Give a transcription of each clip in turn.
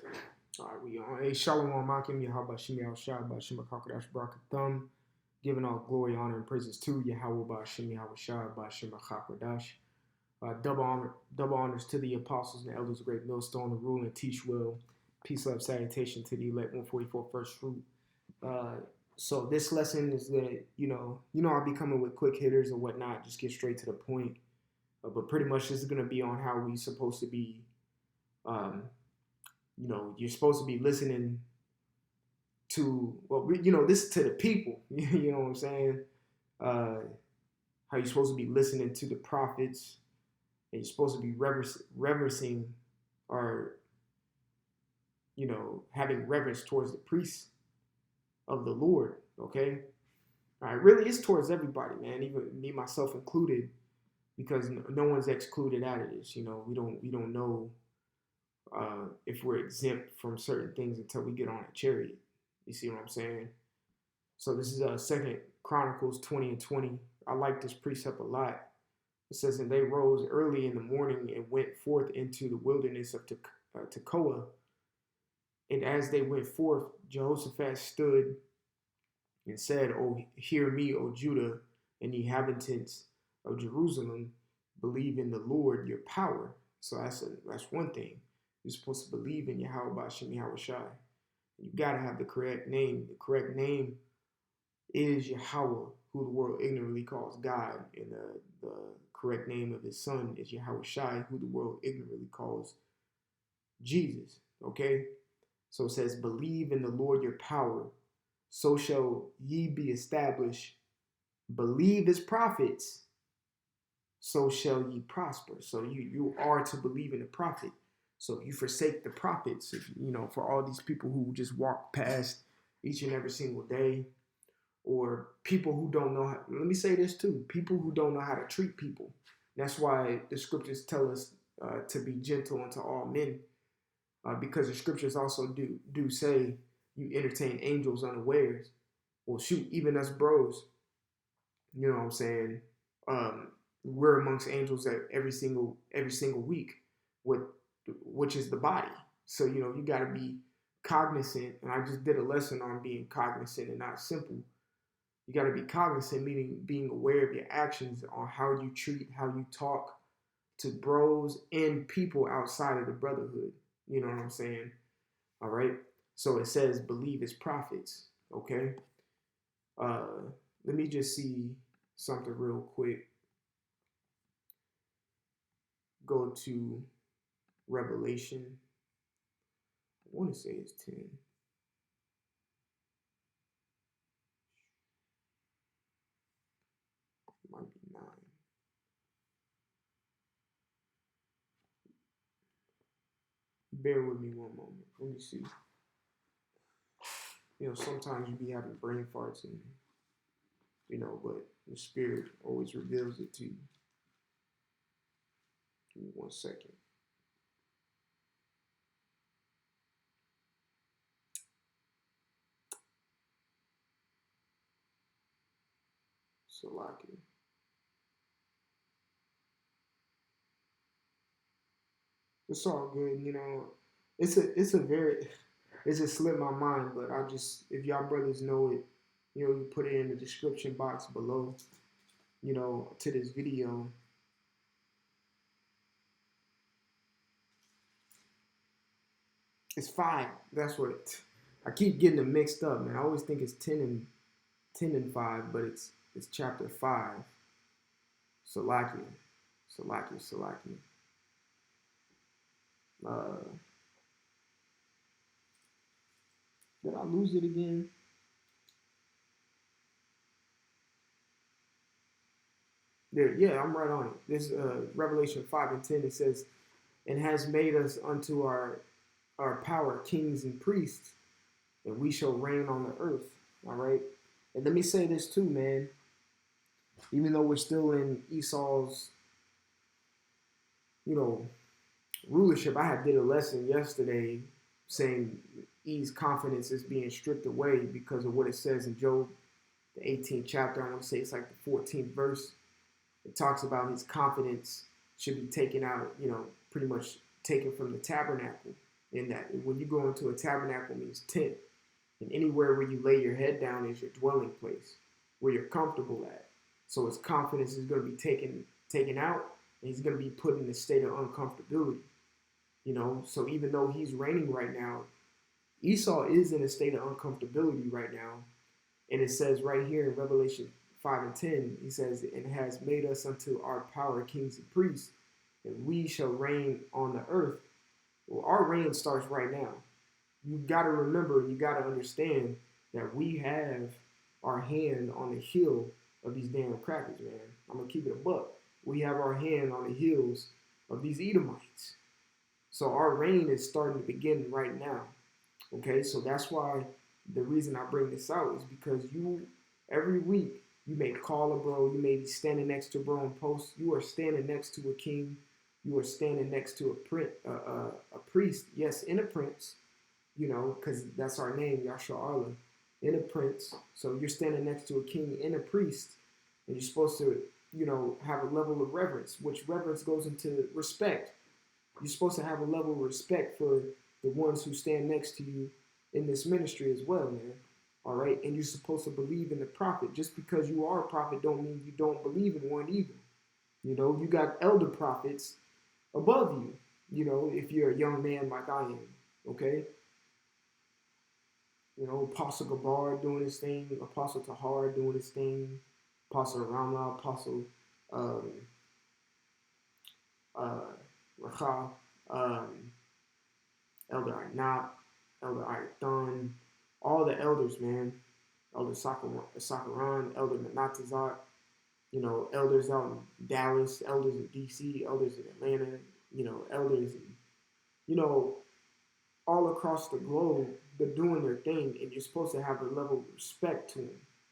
All right, we on. Hey, Shalom, Makim, Yahweh, Shem, Yahushua, Bashim, Kakadash, Barakathum. Giving all glory, honor, and praises to Yahweh, Bashim, Yahushua, Bashim, Kakadash. Double honors to the apostles and elders of Great Millstone, to rule and teach well. Peace, love, salutation to the elect 144 first fruit. Uh, so this lesson is gonna, I'll be coming with quick hitters or whatnot, just get straight to the point. But pretty much this is gonna be on how we supposed to be. Um, you're supposed to be listening to, this to the people. You know what I'm saying? How you're supposed to be listening to the prophets, and you're supposed to be reverencing or, having reverence towards the priests of the Lord. Okay? All right, really, it's towards everybody, man, even me, myself included, because no one's excluded out of this. We don't know if we're exempt from certain things until we get on a chariot. You see what I'm saying? So this is Second Chronicles 20 and 20. I like this precept a lot. It says, and they rose early in the morning and went forth into the wilderness of Tekoa. And as they went forth, Jehoshaphat stood and said, "O hear me, O Judah, and the inhabitants of Jerusalem, believe in the Lord your power." So that's one thing. You're supposed to believe in Yahweh Bashim Yahushai. You got to have the correct name. The correct name is Yahweh, who the world ignorantly calls God. And the correct name of his son is Yahushai, who the world ignorantly calls Jesus. Okay? So it says, believe in the Lord your power, so shall ye be established. Believe his prophets, so shall ye prosper. So you are to believe in the prophet. So if you forsake the prophets, for all these people who just walk past each and every single day, or people who don't know how, let me say this too, people who don't know how to treat people. That's why the scriptures tell us to be gentle unto all men, because the scriptures also do say you entertain angels unawares. Well, shoot, even us bros, you know what I'm saying? We're amongst angels every single week, which is the body. So you got to be cognizant. And I just did a lesson on being cognizant and not simple. You got to be cognizant, meaning being aware of your actions, on how you treat, how you talk to bros and people outside of the brotherhood. You know what I'm saying? All right. So it says, believe his prophets. Okay. Let me just see something real quick. Go to Revelation. I want to say it's 10. It might be 9. Bear with me one moment. Let me see. Sometimes you be having brain farts and, but the Spirit always reveals it to you. Give me 1 second. Salaki. It's all good, It's just slipped my mind, but if y'all brothers know it, you put it in the description box below, to this video. It's 5. That's what I keep getting them mixed up, man. I always think it's 10 and 5, but it's chapter 5. Salaki. Did I lose it again? There, yeah, I'm right on it. This Revelation 5 and 10, it says, and has made us unto our power kings and priests, and we shall reign on the earth. All right. And let me say this too, man. Even though we're still in Esau's, rulership, I did a lesson yesterday saying E's confidence is being stripped away because of what it says in Job, the 18th chapter. I want to say it's like the 14th verse. It talks about his confidence should be taken out, pretty much taken from the tabernacle. And that when you go into a tabernacle means tent. And anywhere where you lay your head down is your dwelling place, where you're comfortable at. So his confidence is going to be taken out, and he's going to be put in a state of uncomfortability. So even though he's reigning right now, Esau is in a state of uncomfortability right now. And it says right here in Revelation 5 and 10, he says, and has made us unto our power kings and priests, and we shall reign on the earth. Well, our reign starts right now. You got to remember, you got to understand that we have our hand on the heel of these damn crackers, man. I'm going to keep it a buck. We have our hand on the heels of these Edomites. So our reign is starting to begin right now. Okay, so that's why the reason I bring this out is because every week, you may call a bro, you may be standing next to a bro in post, you are standing next to a king, you are standing next to a priest, yes, and a prince, because that's our name, Yahshua Allah, and a prince. So you're standing next to a king and a priest, and you're supposed to, have a level of reverence, which reverence goes into respect. You're supposed to have a level of respect for the ones who stand next to you in this ministry as well, man. All right, and you're supposed to believe in the prophet. Just because you are a prophet don't mean you don't believe in one either. You got elder prophets above you, if you're a young man like I am, okay? Apostle Gabar doing his thing, Apostle Tahar doing his thing, Apostle Ramla, Apostle Racha, Elder Ainat, Elder Ayathan, all the elders, man. Elder Sakaran, Elder Menatazat, elders out in Dallas, elders in DC, elders in Atlanta, elders in, all across the globe. They're doing their thing, and you're supposed to have a level of respect to them,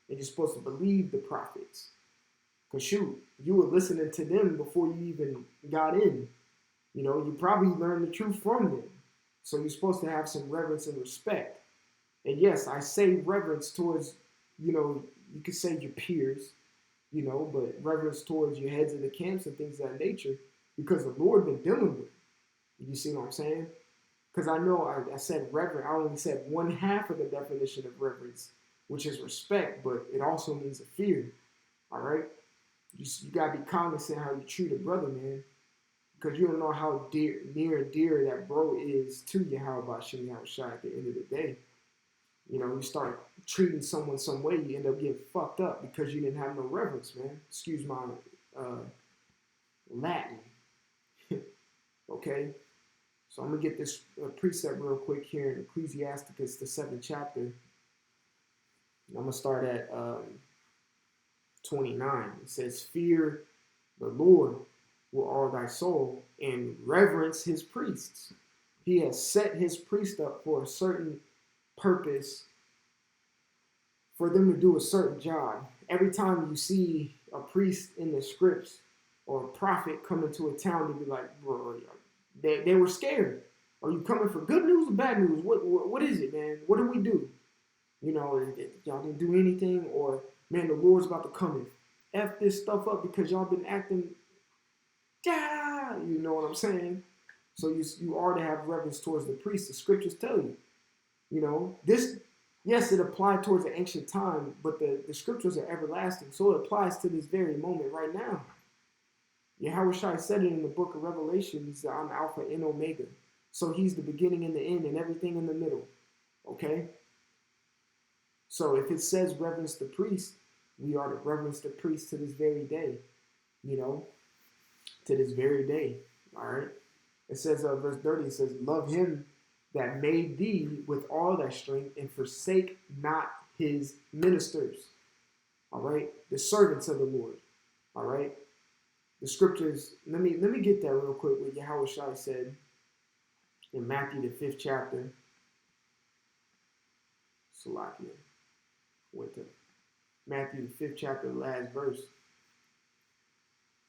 and you're supposed to believe the prophets. Because shoot, you were listening to them before you even got in. You probably learned the truth from them. So you're supposed to have some reverence and respect. And yes, I say reverence towards, you could say your peers, but reverence towards your heads of the camps and things of that nature, because the Lord been dealing with it. You see what I'm saying? Because I know I said reverence, I only said one half of the definition of reverence, which is respect, but it also means a fear. All right? You got to be cognizant how you treat a brother, man. Because you don't know how near and dear that bro is to Yahweh Shem Yahushua at the end of the day. You start treating someone some way, you end up getting fucked up because you didn't have no reverence, man. Excuse my Latin. Okay? So I'm going to get this precept real quick here in Ecclesiasticus, the 7th chapter. And I'm going to start at 29. It says, fear the Lord with all thy soul and reverence his priests. He has set his priest up for a certain purpose, for them to do a certain job. Every time you see a priest in the scripts or a prophet come into a town, to be like, bro, they were scared. Are you coming for good news or bad news? What is it, man? What do we do? Y'all didn't do anything, or man, the Lord's about to come and F this stuff up because y'all been acting, you know what I'm saying? So you are to have reverence towards the priest. The scriptures tell you. This, yes, it applied towards the ancient time, but the scriptures are everlasting. So it applies to this very moment right now. Yahweh Shai said it in the book of Revelations, I'm Alpha and Omega. So he's the beginning and the end and everything in the middle. Okay? So if it says reverence the priest, we are to reverence the priest to this very day. To this very day. All right? It says, verse 30, it says, love him that made thee with all thy strength, and forsake not his ministers. All right? The servants of the Lord. All right? The scriptures, let me get that real quick, what Yahweh Shai said in Matthew, the 5th chapter. Salakia. Went to Matthew, the 5th chapter, the last verse.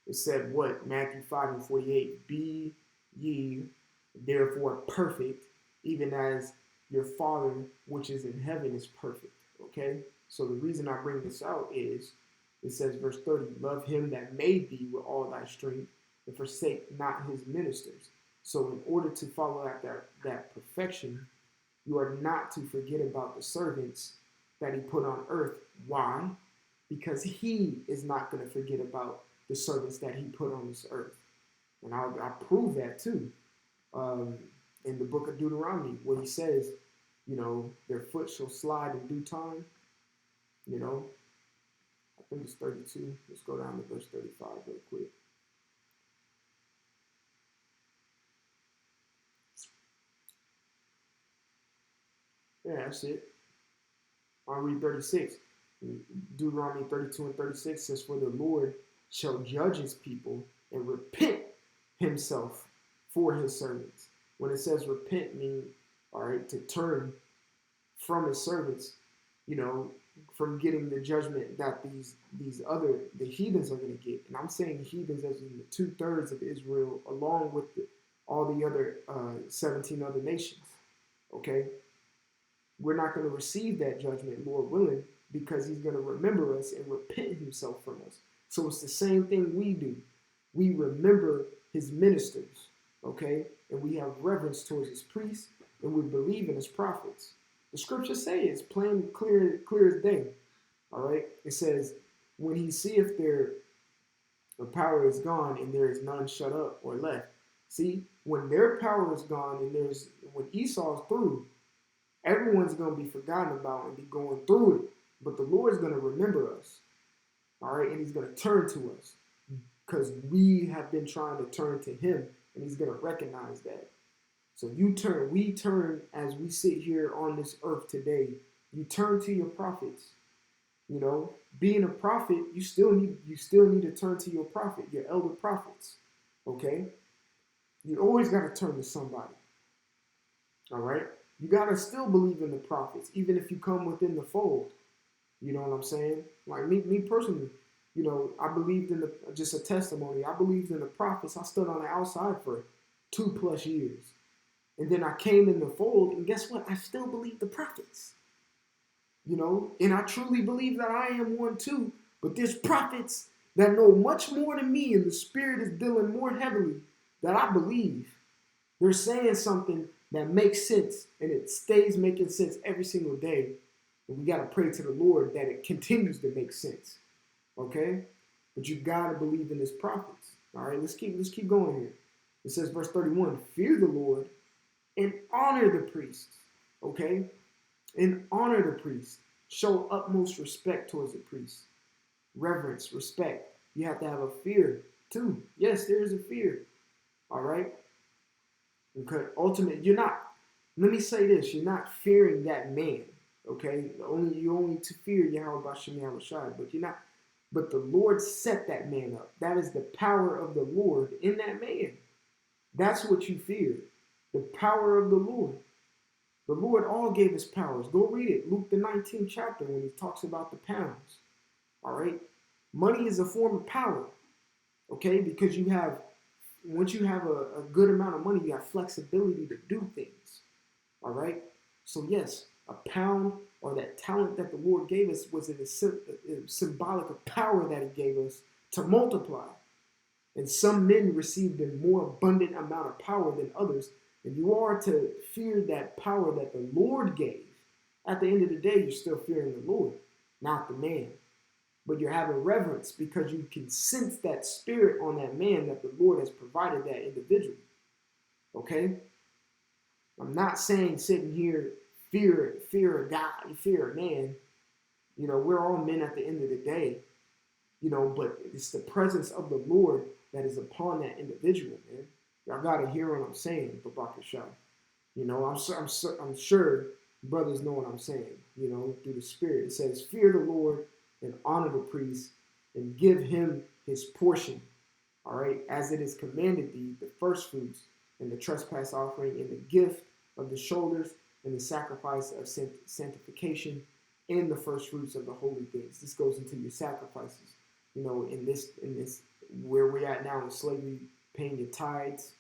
It said what? Matthew 5 and 48. Be ye therefore perfect, even as your Father which is in heaven is perfect. Okay? So the reason I bring this out is, it says, verse 30, love him that made thee with all thy strength, and forsake not his ministers. So in order to follow after that perfection, you are not to forget about the servants that he put on earth. Why? Because he is not going to forget about the servants that he put on this earth. And I'll prove that too. In the book of Deuteronomy, where he says, their foot shall slide in due time. I think it's 32. Let's go down to verse 35 real quick. Yeah, that's it. I'll read 36. Deuteronomy 32 and 36 says, "For the Lord shall judge his people and repent himself for his servants." When it says repent, means, all right, to turn from his servants, from getting the judgment that the heathens are going to get. And I'm saying heathens as in the 2/3 of Israel, along with all the other 17 other nations. Okay? We're not going to receive that judgment, Lord willing, because he's going to remember us and repent himself from us. So it's the same thing we do. We remember his ministers, okay? And we have reverence towards his priests, and we believe in his prophets. The scriptures say it's plain, clear as day, all right? It says, when he seeth their power is gone and there is none shut up or left. See, when their power is gone and when Esau's through, everyone's going to be forgotten about and be going through it. But the Lord's going to remember us. All right. And he's going to turn to us because we have been trying to turn to him, and he's going to recognize that. So we turn as we sit here on this earth today. You turn to your prophets. Being a prophet, you still need to turn to your prophet, your elder prophets. Okay. You always got to turn to somebody. All right. You got to still believe in the prophets, even if you come within the fold. You know what I'm saying? Like me personally, I believed in just a testimony. I believed in the prophets. I stood on the outside for 2+ years. And then I came in the fold, and guess what? I still believe the prophets. And I truly believe that I am one too. But there's prophets that know much more than me, and the Spirit is dealing more heavily that I believe. They're saying something that makes sense, and it stays making sense every single day. And we got to pray to the Lord that it continues to make sense. Okay? But you got to believe in his prophets. All right, let's keep going here. It says, verse 31, "Fear the Lord and honor the priests." Okay? And honor the priests. Show utmost respect towards the priests. Reverence, respect. You have to have a fear too. Yes, there is a fear. All right? Because ultimately, let me say this, you're not fearing that man, okay? You only to fear Yahweh Bashem Yahushai, but the Lord set that man up. That is the power of the Lord in that man. That's what you fear, the power of the Lord. The Lord all gave us powers. Go read it, Luke the 19th chapter, when he talks about the pounds, all right? Money is a form of power, okay? Because once you have a good amount of money, you have flexibility to do things. All right? So yes, a pound or that talent that the Lord gave us was symbolic of power that he gave us to multiply. And some men received a more abundant amount of power than others. And you are to fear that power that the Lord gave. At the end of the day, you're still fearing the Lord, not the man. But you're having reverence because you can sense that spirit on that man that the Lord has provided that individual. Okay? I'm not saying sitting here, fear a God, fear a man. We're all men at the end of the day. But it's the presence of the Lord that is upon that individual, man. Y'all got to hear what I'm saying, Babaka Shah. I'm sure brothers know what I'm saying, through the Spirit. It says, fear the Lord and honor the priest and give him his portion, all right, as it is commanded thee, the first fruits and the trespass offering and the gift of the shoulders and the sacrifice of sanctification and the first fruits of the holy things. This goes into your sacrifices, in this where we're at now in slavery, paying your tithes,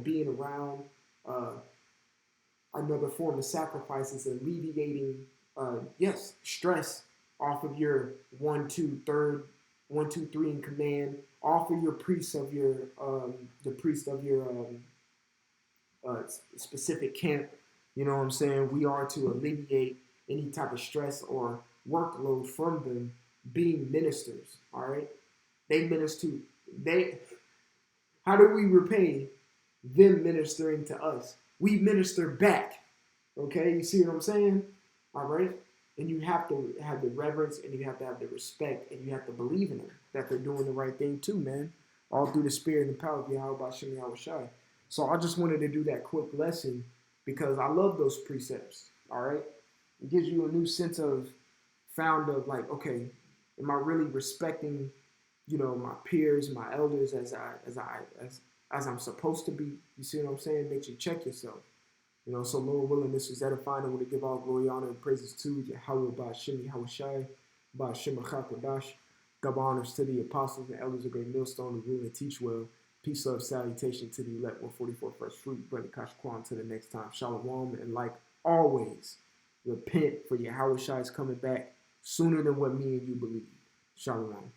being around another form of sacrifices, alleviating, stress off of your 1, 2, 3rd, 1, 2, 3 in command, off of your priest of your, the priest of your specific camp. You know what I'm saying? We are to alleviate any type of stress or workload from them being ministers. All right, they minister. They How do we repay them ministering to us? We minister back. Okay, you see what I'm saying? All right, and you have to have the reverence, and you have to have the respect, and you have to believe in them that they're doing the right thing too, man. All through the spirit and the power of Yahweh Bashem Yahweh Shai. So I just wanted to do that quick lesson because I love those precepts. All right, it gives you a new sense of found of like, okay, am I really respecting, my peers, my elders as I'm supposed to be? You see what I'm saying? Makes you check yourself. So Lord willing, this is edifying. I want to give all glory, honor, and praises to Yahweh Ba'Shem Yahweh Shai, Ba'Shem Achakadash. Double honors to the apostles and elders of Great Millstone who rule and teach well. Peace, love, salutation to the elect 144 first fruit. Brother Kashkwan to the next time. Shalom. And like always, repent for Yahweh Shai is coming back sooner than what me and you believe. Shalom.